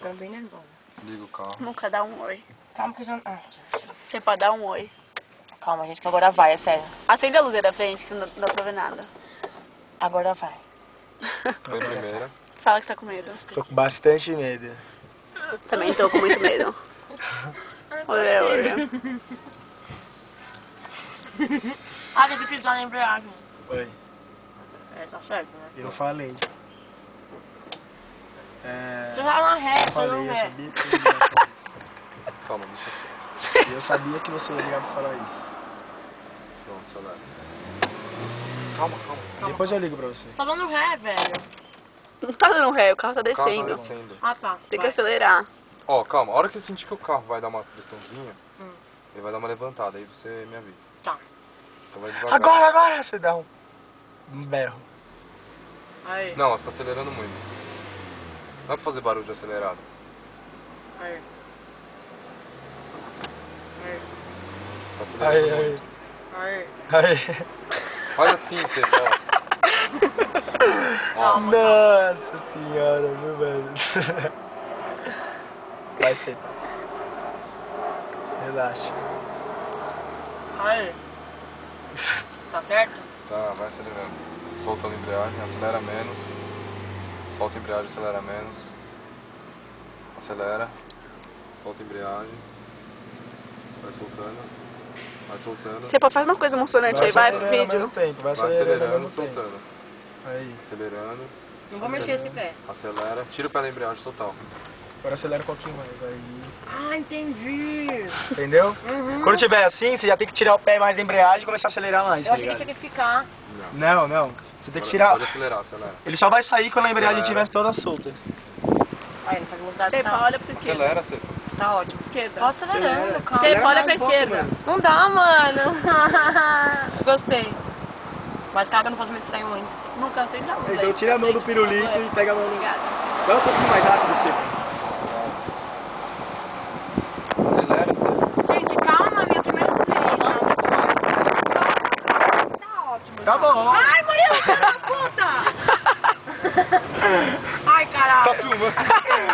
ficando bem nervosa. Liga o carro. Nunca dá um oi. Calma que eu já... Você pode dar um oi. Calma, gente, que agora vai, é sério. Acende a luz aí da frente, que não dá pra ver nada. Agora vai. Foi a primeira. Fala que tá com medo. Tô com bastante medo. Também tô com muito medo. Olha, olha. Ah, tem que pisar na embreagem. Oi. É, tá certo, né? Eu falei. Você vai na ré, Eu você falei, não eu ré. sabia que você ia falar. Calma, deixa eu... Eu sabia que você ia ligar pra falar isso. Pronto, acelera. Calma, calma. Depois eu ligo pra você. Tá dando ré, velho. Não tá dando ré, o carro tá O carro descendo. tá descendo. Ah, tá. Tem que vai. acelerar. Ó, calma. A hora que você sentir que o carro vai dar uma pressãozinha, Hum. ele vai dar uma levantada. Aí você me avisa. Tá. Então vai devagar. Agora! Você dá um berro. Aí. Não, você tá acelerando muito. Não dá pra fazer barulho de acelerado. Aí. Aí. Tá acelerando Aí, muito. Aí. aí. Olha assim, você ó. Nossa senhora, meu velho. Vai ser. Relaxa. Aí. Tá certo? Tá, vai acelerando. Soltando a embreagem, acelera menos. Solta a embreagem, acelera menos. Acelera. Solta a embreagem. Vai soltando. Vai soltando. Você pode fazer uma coisa emocionante aí, vai pro acelerando ao vídeo. mesmo tempo, vai Vai acelerando ao acelerando, mesmo tempo. soltando. Aí. Acelerando. Não vou mexer esse pé. Acelera. Tira o pé da embreagem total. Agora acelera um pouquinho mais. Aí. Ah, entendi. Entendeu? Uhum. Quando tiver assim, você já tem que tirar o pé mais da embreagem e começar a acelerar mais. Eu tá achei que ligado? tinha que ficar. Não. Não. Você tem que Pode- tirar. Pode acelerar, acelera. Ele só vai sair quando a embreagem Acelera. estiver toda solta. Aí, essa velocidade Cepa, tá... olha pra esquerda. Acelera, Cepa. Tá ótimo. Esquerda. Tô acelerando, calma. Cepa, olha pra mais um pouco, esquerda. mano. Não dá, mano. Gostei. Mas cara, eu não posso me distrair muito. Nunca acende a luz Então aí. tira a mão do pirulito e pega a mão no... Obrigada. Vai um pouquinho mais rápido, Chico. Acelera, Cepa. Gente, calma, minha primeira vez. Tá ótimo. Tá bom. Ai, Murilo, filho da puta! Ai, caralho. Tá filmando.